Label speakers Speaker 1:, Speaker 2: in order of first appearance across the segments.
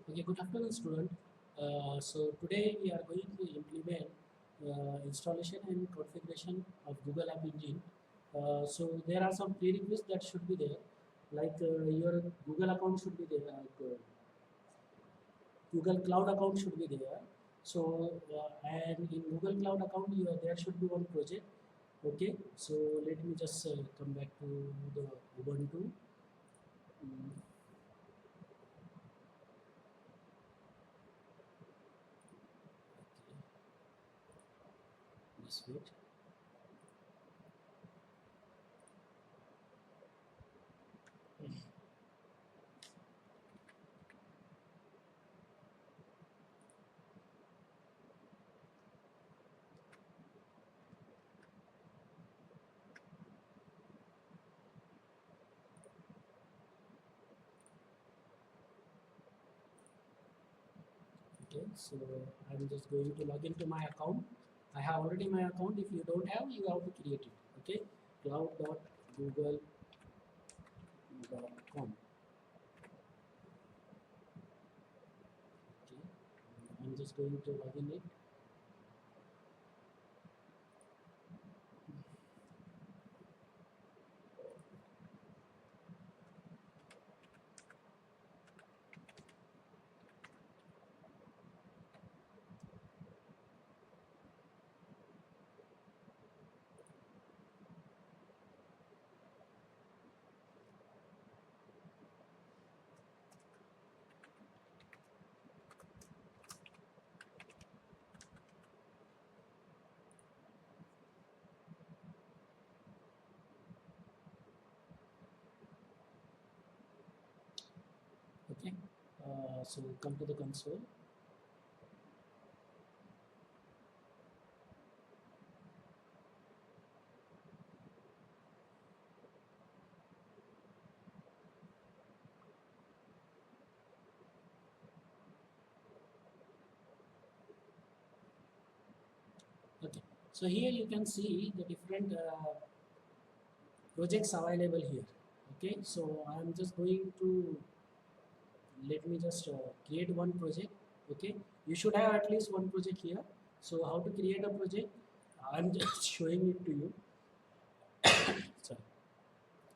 Speaker 1: Okay, good afternoon, student. So today we are going to implement installation and configuration of Google App Engine. So there are some prerequisites that should be there, like your Google account should be there, like Google Cloud account should be there. So and in Google Cloud account, there should be one project. Okay, so let me just come back to the Ubuntu. Mm, okay, just wait. Okay, so I'm just going to log into my account. I have already my account. If you don't have, you have to create it. Okay, cloud.google.com. Okay, I'm just going to log in it. Okay, so come to the console. Okay, so here you can see the different projects available here. Okay, so I'm just going to let me just create one project. Okay, you should have at least one project here. So how to create a project? I'm just showing it to you. So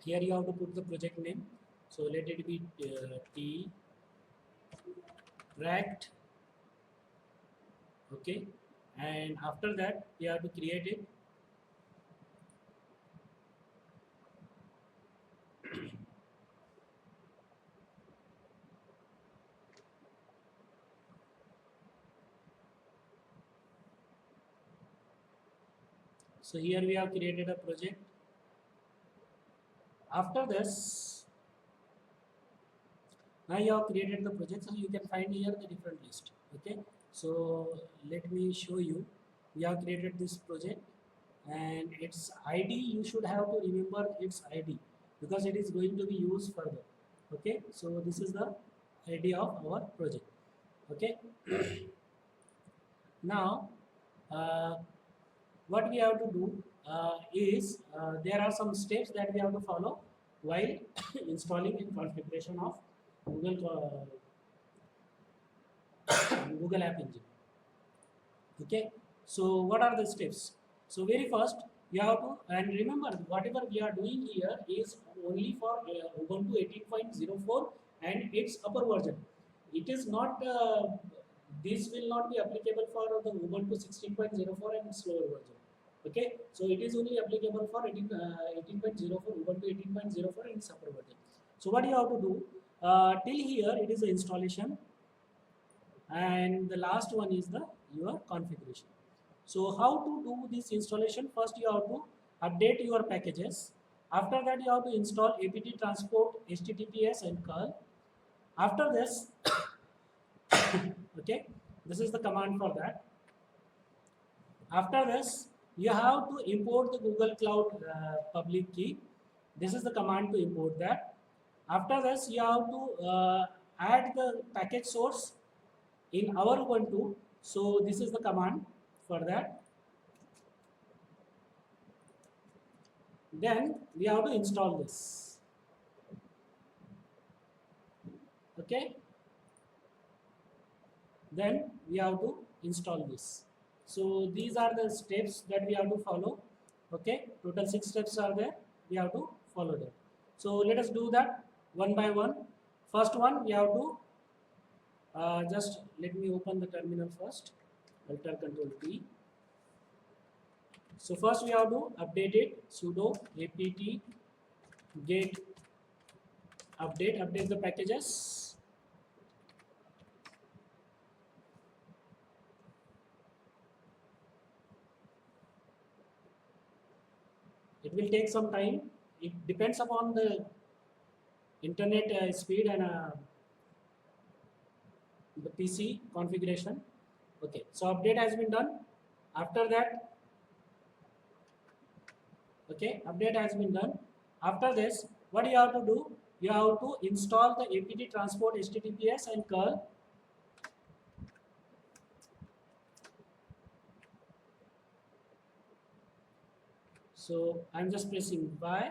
Speaker 1: here you have to put the project name. So let it be T tracked. Okay, and after that you have to create it. So here we have created a project. After this, now you have created the project, so you can find here the different list. Okay, so let me show you. We have created this project, and its ID, you should have to remember its ID because it is going to be used further. Okay, so this is the ID of our project. Okay, now uh, what we have to do is there are some steps that we have to follow while installing and configuration of Google App Engine. Okay, so what are the steps? So very first you have to, and remember whatever we are doing here is only for Ubuntu 18.04 and its upper version. It is not this will not be applicable for the Ubuntu 16.04 and slower version. Okay, so it is only applicable for 18.04 Ubuntu 18.04 and its upper version. So what you have to do till here it is the installation, and the last one is the your configuration. So how to do this installation? First you have to update your packages. After that you have to install apt transport, https and curl. After this okay, this is the command for that. After this you have to import the Google Cloud public key. This is the command to import that. After this you have to add the package source in our Ubuntu. So this is the command for that. Then we have to install this. Okay. then we have to install this. So these are the steps that we have to follow. Okay, total 6 steps are there. We have to follow that. So let us do that one by one. First one, we have to just let me open the terminal first. Alt Control T. So first we have to update it. Sudo apt get update the packages. It will take some time. It depends upon the internet speed and the PC configuration. Okay, so update has been done. After that, okay, update has been done. After this, what you have to do? You have to install the apt transport HTTPS and curl. So I'm just pressing Y.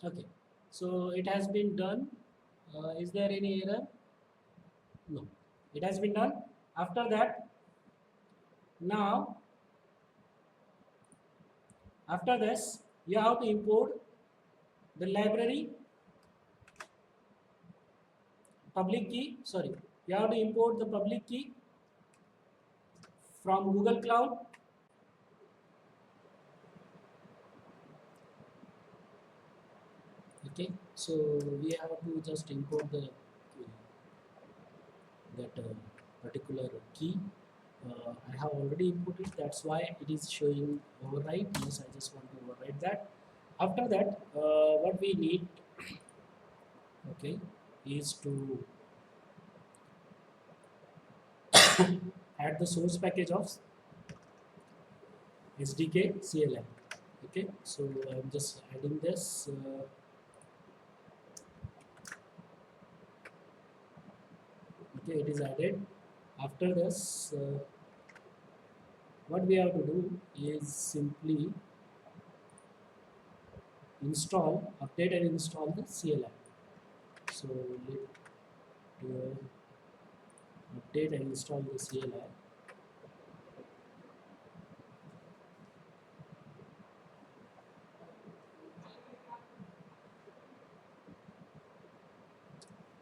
Speaker 1: Okay, so it has been done. Is there any error? No, it has been done. After that, now after this, you have to import the library public key. Sorry, you have to import the public key from Google Cloud. Okay, so we have to just import the that particular key. I have already imported, that's why it is showing override. Yes, I just want to override that. After that, what we need, okay, is to add the source package of SDK CLI. Okay, so I'm just adding this. Okay, it is added. After this, what we have to do is simply install, update and install the CLI. So let update and install the CLI.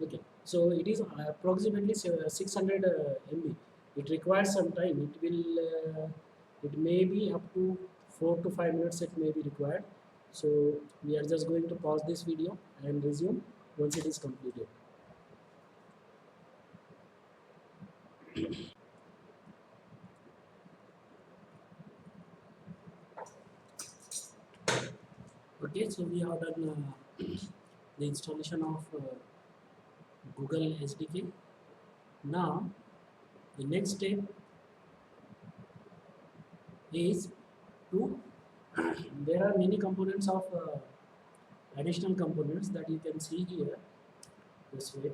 Speaker 1: Okay, so it is approximately 600 MB. It requires some time. It may be up to 4 to 5 minutes. It may be required. So we are just going to pause this video and resume once it is completed. Okay, so we have done the installation of Google SDK. Now the next step is to there are many components of additional components that you can see here. Just wait.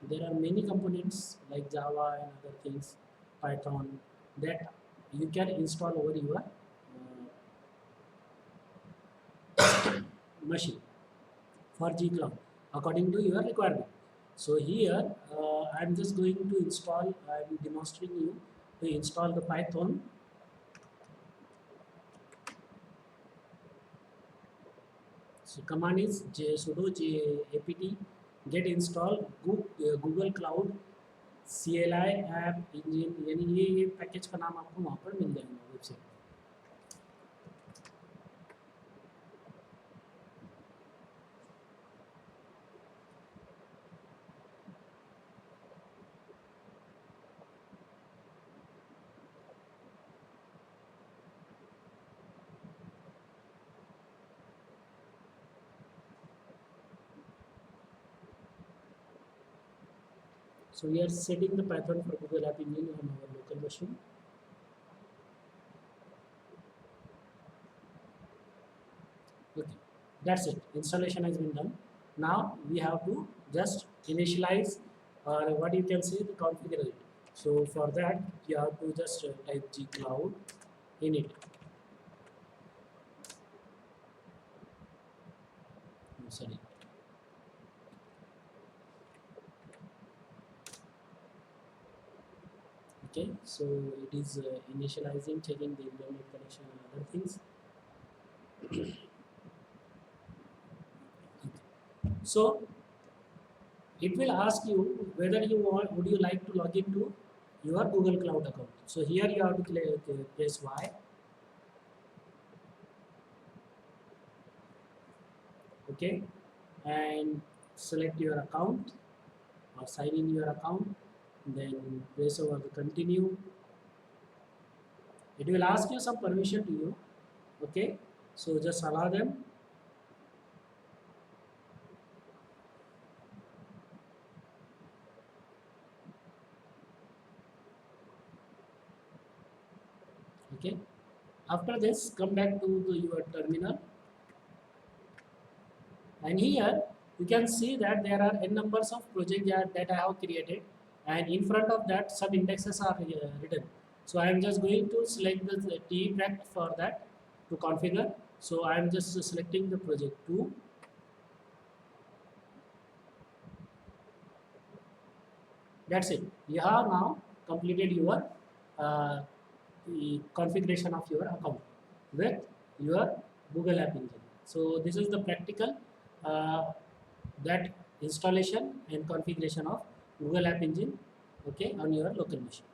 Speaker 1: There are many components like Java and other things, Python, that you can install over your machine for G-Cloud according to your requirement. So here I'm just going to install, I'm demonstrating you to install the Python. So command is sudo apt get install Google Cloud CLI app engine, यानी ये package का नाम आपको वहाँ पर मिल जाएगा website. So we are setting the Python for Google App Engine on our local machine. Okay, that's it. Installation has been done. Now we have to just initialize, or what you can say, the configure it. So for that you have to just type gcloud init. Sorry. Okay, so it is initializing, checking the internet connection and other things. So it will ask you whether you want, would you like to log into your Google Cloud account. So here you have to press Y. Okay, and select your account or sign in your account, then press over the continue. It will ask you some permission to you. Okay, so just allow them. Okay, after this come back to your terminal, and here you can see that there are n numbers of projects that I have created, and in front of that some indexes are written. So I am just going to select the TE-Pract for that to configure. So I am just selecting the project 2. That's it. You have now completed your uh, the configuration of your account with your Google App Engine. So this is the practical that installation and configuration of Google App Engine, okay, on your local machine.